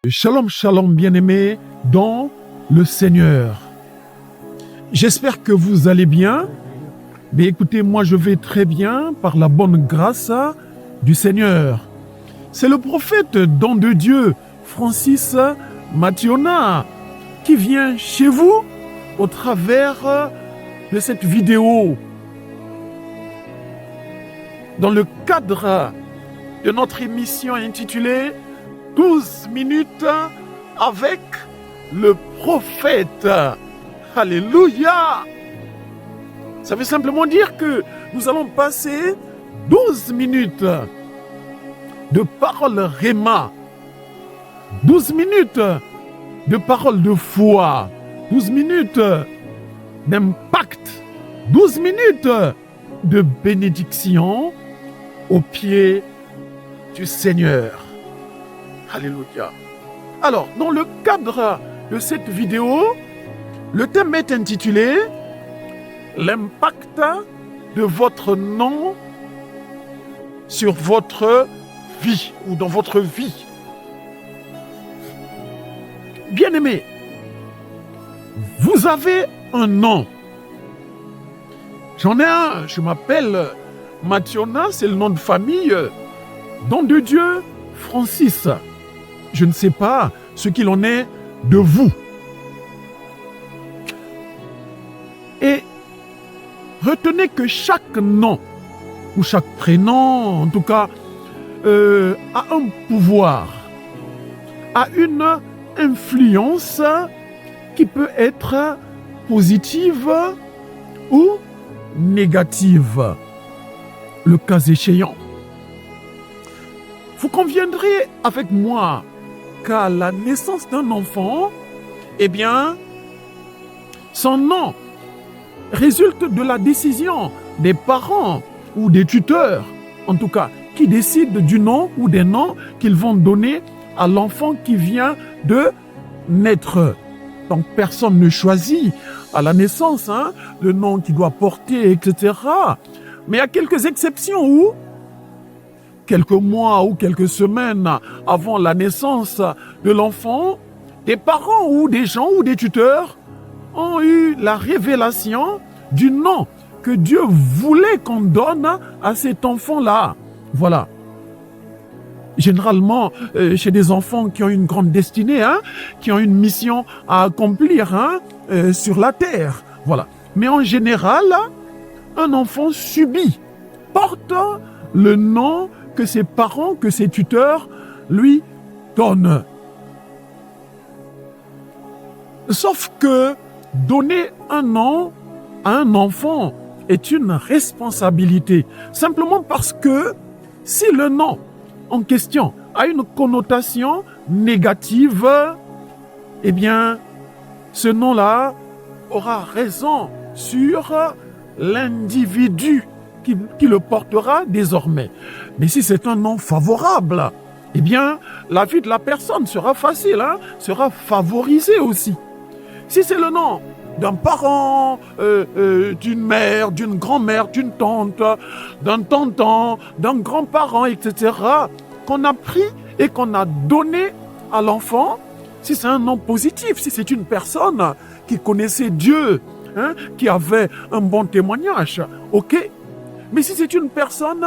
Shalom, shalom, bien-aimés dans le Seigneur. J'espère que vous allez bien. Mais écoutez, moi je vais très bien par la bonne grâce du Seigneur. C'est le prophète don de Dieu, Francis Mathiona, qui vient chez vous au travers de cette vidéo. Dans le cadre de notre émission intitulée 12 minutes avec le prophète. Alléluia! Ça veut simplement dire que nous allons passer 12 minutes de paroles réma, 12 minutes de paroles de foi, 12 minutes d'impact, 12 minutes de bénédiction au pied du Seigneur. Alléluia. Alors, dans le cadre de cette vidéo, le thème est intitulé « L'impact de votre nom sur votre vie ou dans votre vie ». Bien-aimés, vous avez un nom. J'en ai un, je m'appelle Mathiona, c'est le nom de famille, don de Dieu, Francis. Je ne sais pas ce qu'il en est de vous. Et retenez que chaque nom, ou chaque prénom, en tout cas, a un pouvoir, a une influence qui peut être positive ou négative, le cas échéant. Vous conviendrez avec moi qu'à la naissance d'un enfant, eh bien, son nom résulte de la décision des parents ou des tuteurs, en tout cas, qui décident du nom ou des noms qu'ils vont donner à l'enfant qui vient de naître. Donc, personne ne choisit à la naissance le nom qu'il doit porter, etc. Mais il y a quelques exceptions où quelques mois ou quelques semaines avant la naissance de l'enfant, des parents ou des gens ou des tuteurs ont eu la révélation du nom que Dieu voulait qu'on donne à cet enfant-là. Voilà. Généralement, chez des enfants qui ont une grande destinée, qui ont une mission à accomplir sur la terre. Voilà. Mais en général, un enfant subit, porte le nom que ses parents, que ses tuteurs lui donnent. Sauf que donner un nom à un enfant est une responsabilité. Simplement parce que si le nom en question a une connotation négative, eh bien, ce nom-là aura raison sur l'individu qui le portera désormais. Mais si c'est un nom favorable, eh bien, la vie de la personne sera facile, sera favorisée aussi. Si c'est le nom d'un parent, d'une mère, d'une grand-mère, d'une tante, d'un tonton, d'un grand-parent, etc., qu'on a pris et qu'on a donné à l'enfant, si c'est un nom positif, si c'est une personne qui connaissait Dieu, qui avait un bon témoignage, ok. Mais si c'est une personne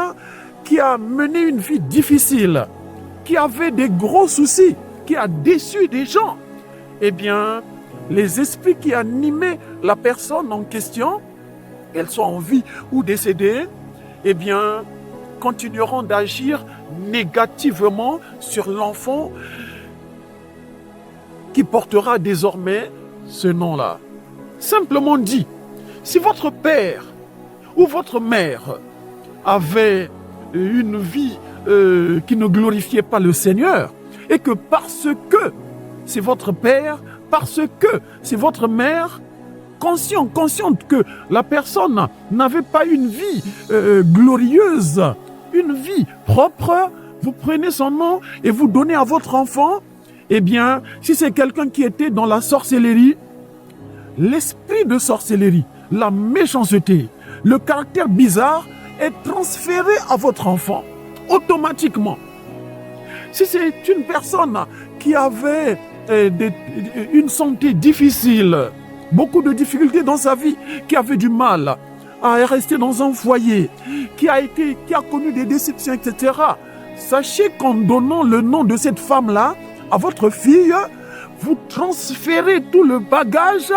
qui a mené une vie difficile, qui avait des gros soucis, qui a déçu des gens, eh bien, les esprits qui animaient la personne en question, qu'elle soit en vie ou décédée, eh bien, continueront d'agir négativement sur l'enfant qui portera désormais ce nom-là. Simplement dit, si votre père ou votre mère avait une vie qui ne glorifiait pas le Seigneur, et que parce que c'est votre père, parce que c'est votre mère, consciente que la personne n'avait pas une vie glorieuse, une vie propre, vous prenez son nom et vous donnez à votre enfant, eh bien, si c'est quelqu'un qui était dans la sorcellerie, l'esprit de sorcellerie, la méchanceté, le caractère bizarre est transféré à votre enfant automatiquement. Si c'est une personne qui avait une santé difficile, beaucoup de difficultés dans sa vie, qui avait du mal à rester dans un foyer, qui a connu des déceptions, etc. Sachez qu'en donnant le nom de cette femme-là à votre fille, vous transférez tout le bagage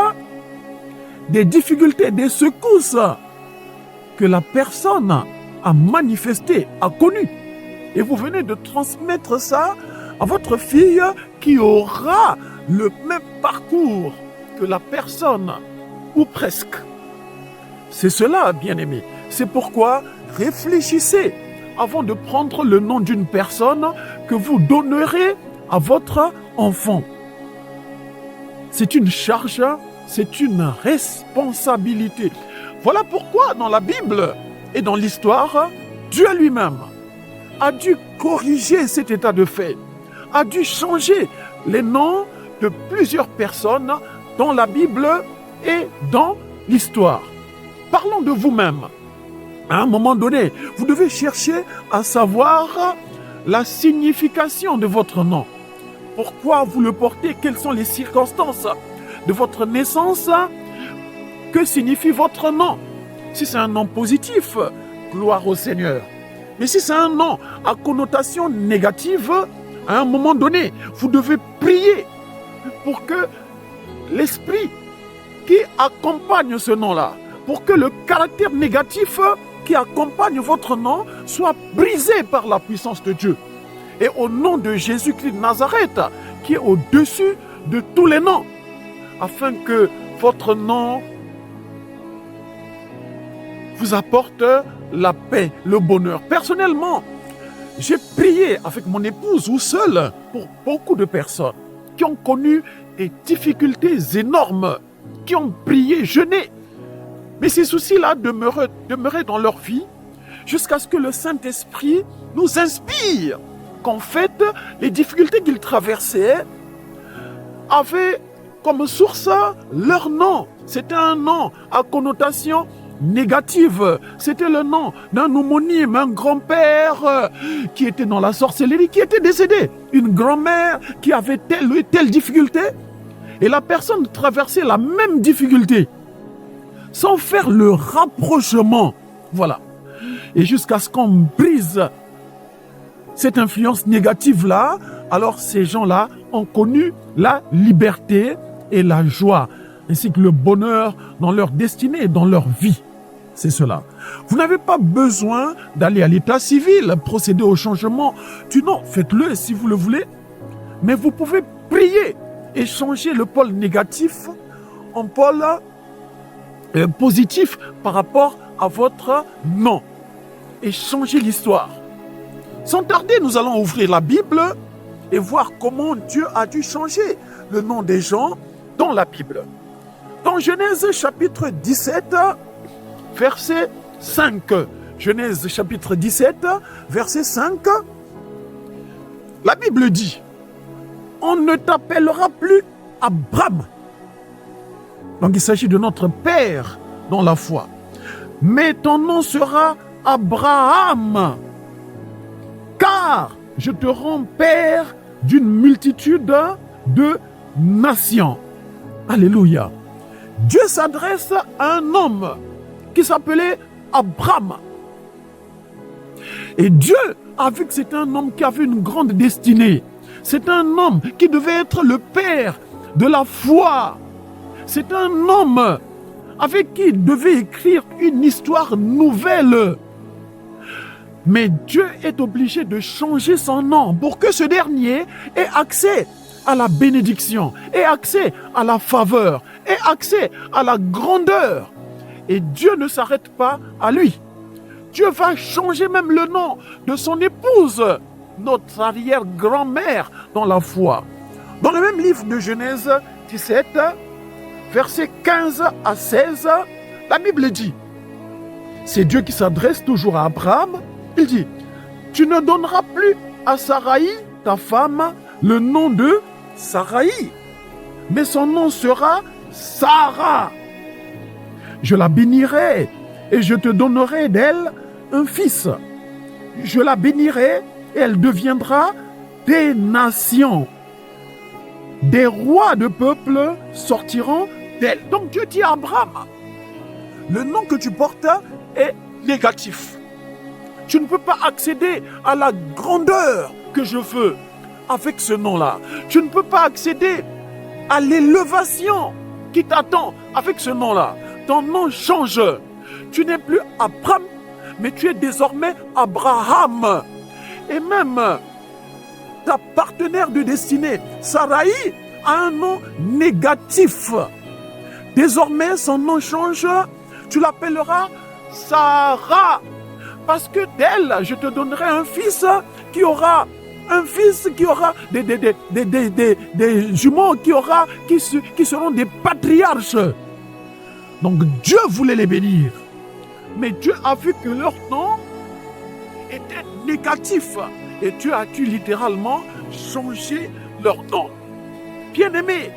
des difficultés, des secousses que la personne a manifesté, a connu. Et vous venez de transmettre ça à votre fille qui aura le même parcours que la personne, ou presque. C'est cela, bien-aimé. C'est pourquoi réfléchissez avant de prendre le nom d'une personne que vous donnerez à votre enfant. C'est une charge, c'est une responsabilité. Voilà pourquoi dans la Bible et dans l'histoire, Dieu lui-même a dû corriger cet état de fait, a dû changer les noms de plusieurs personnes dans la Bible et dans l'histoire. Parlons de vous-même. À un moment donné, vous devez chercher à savoir la signification de votre nom. Pourquoi vous le portez? Quelles sont les circonstances de votre naissance? Que signifie votre nom? Si c'est un nom positif, gloire au Seigneur. Mais si c'est un nom à connotation négative, à un moment donné, vous devez prier pour que l'esprit qui accompagne ce nom-là, pour que le caractère négatif qui accompagne votre nom soit brisé par la puissance de Dieu. Et au nom de Jésus-Christ de Nazareth, qui est au-dessus de tous les noms, afin que votre nom vous apporte la paix, le bonheur. Personnellement, j'ai prié avec mon épouse ou seul pour beaucoup de personnes qui ont connu des difficultés énormes, qui ont prié, jeûné. Mais ces soucis-là demeuraient dans leur vie jusqu'à ce que le Saint-Esprit nous inspire qu'en fait, les difficultés qu'ils traversaient avaient comme source leur nom. C'était un nom à connotation négative. C'était le nom d'un homonyme, un grand-père qui était dans la sorcellerie, qui était décédé. Une grand-mère qui avait telle ou telle difficulté. Et la personne traversait la même difficulté sans faire le rapprochement. Voilà. Et jusqu'à ce qu'on brise cette influence négative-là, alors ces gens-là ont connu la liberté et la joie, ainsi que le bonheur dans leur destinée et dans leur vie. C'est cela. Vous n'avez pas besoin d'aller à l'état civil, procéder au changement du nom. Faites-le si vous le voulez. Mais vous pouvez prier et changer le pôle négatif en pôle positif par rapport à votre nom. Et changer l'histoire. Sans tarder, nous allons ouvrir la Bible et voir comment Dieu a dû changer le nom des gens dans la Bible. Dans Genèse chapitre 17, verset 5. Genèse chapitre 17, verset 5. La Bible dit, on ne t'appellera plus Abram. Donc il s'agit de notre Père dans la foi. Mais ton nom sera Abraham. Car je te rends père d'une multitude de nations. Alléluia. Dieu s'adresse à un homme qui s'appelait Abram. Et Dieu a vu que c'était un homme qui avait une grande destinée. C'est un homme qui devait être le père de la foi. C'est un homme avec qui il devait écrire une histoire nouvelle. Mais Dieu est obligé de changer son nom pour que ce dernier ait accès à la bénédiction, ait accès à la faveur, ait accès à la grandeur. Et Dieu ne s'arrête pas à lui. Dieu va changer même le nom de son épouse, notre arrière-grand-mère dans la foi. Dans le même livre de Genèse 17, versets 15 à 16, la Bible dit, c'est Dieu qui s'adresse toujours à Abraham. Il dit, tu ne donneras plus à Saraï, ta femme, le nom de Saraï, mais son nom sera Sarah. Je la bénirai et je te donnerai d'elle un fils. Je la bénirai et elle deviendra des nations. Des rois de peuple sortiront d'elle. Donc Dieu dit à Abraham, le nom que tu portes est négatif. Tu ne peux pas accéder à la grandeur que je veux avec ce nom-là. Tu ne peux pas accéder à l'élévation qui t'attend avec ce nom-là. Ton nom change. Tu n'es plus Abraham, mais tu es désormais Abraham. Et même ta partenaire de destinée, Sarai, a un nom négatif. Désormais, son nom change. Tu l'appelleras Sarah. Parce que d'elle, je te donnerai un fils qui aura des jumeaux qui seront des patriarches. Donc Dieu voulait les bénir. Mais Dieu a vu que leur nom était négatif. Et Dieu a dû littéralement changer leur nom. Bien-aimé,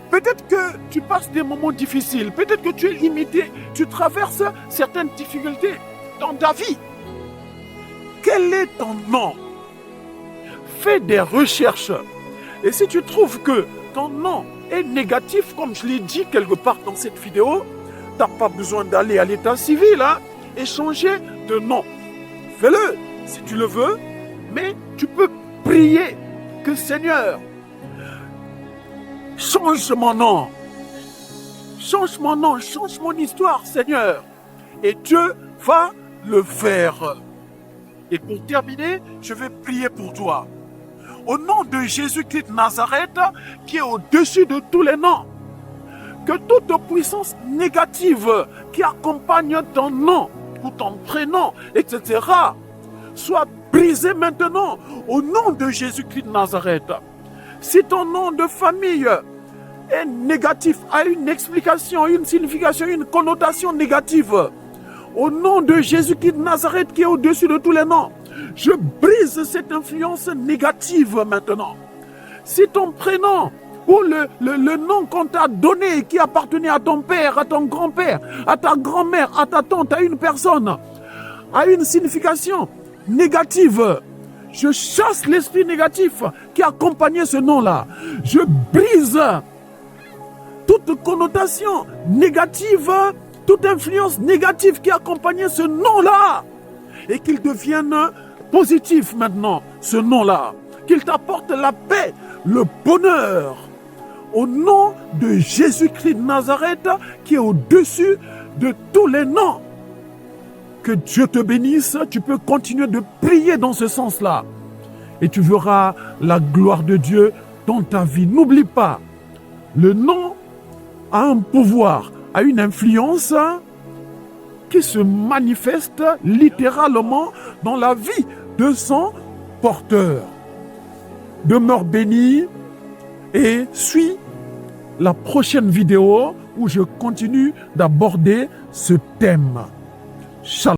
peut-être que tu passes des moments difficiles. Peut-être que tu es limité. Tu traverses certaines difficultés dans ta vie. Quel est ton nom? Fais des recherches. Et si tu trouves que ton nom est négatif, comme je l'ai dit quelque part dans cette vidéo, tu n'as pas besoin d'aller à l'état civil et changer de nom. Fais-le si tu le veux, mais tu peux prier que Seigneur, change mon nom. Change mon nom, change mon histoire, Seigneur. Et Dieu va le faire. Et pour terminer, je vais prier pour toi. Au nom de Jésus-Christ de Nazareth, qui est au-dessus de tous les noms, que toute puissance négative qui accompagne ton nom ou ton prénom, etc., soit brisée maintenant au nom de Jésus-Christ de Nazareth. Si ton nom de famille est négatif, a une explication, une signification, une connotation négative, au nom de Jésus-Christ de Nazareth qui est au-dessus de tous les noms, je brise cette influence négative maintenant. Si ton prénom ou le nom qu'on t'a donné qui appartenait à ton père, à ton grand-père, à ta grand-mère, à ta tante, à une personne, a une signification négative, je chasse l'esprit négatif qui accompagnait ce nom-là. Je brise toute connotation négative, toute influence négative qui accompagnait ce nom-là, et qu'il devienne positif maintenant, ce nom-là, qu'il t'apporte la paix, le bonheur, au nom de Jésus-Christ de Nazareth, qui est au-dessus de tous les noms. Que Dieu te bénisse, tu peux continuer de prier dans ce sens-là, et tu verras la gloire de Dieu dans ta vie. N'oublie pas, le nom a un pouvoir, a une influence qui se manifeste littéralement dans la vie de son porteur. Demeure béni et suis la prochaine vidéo où je continue d'aborder ce thème. Shalom.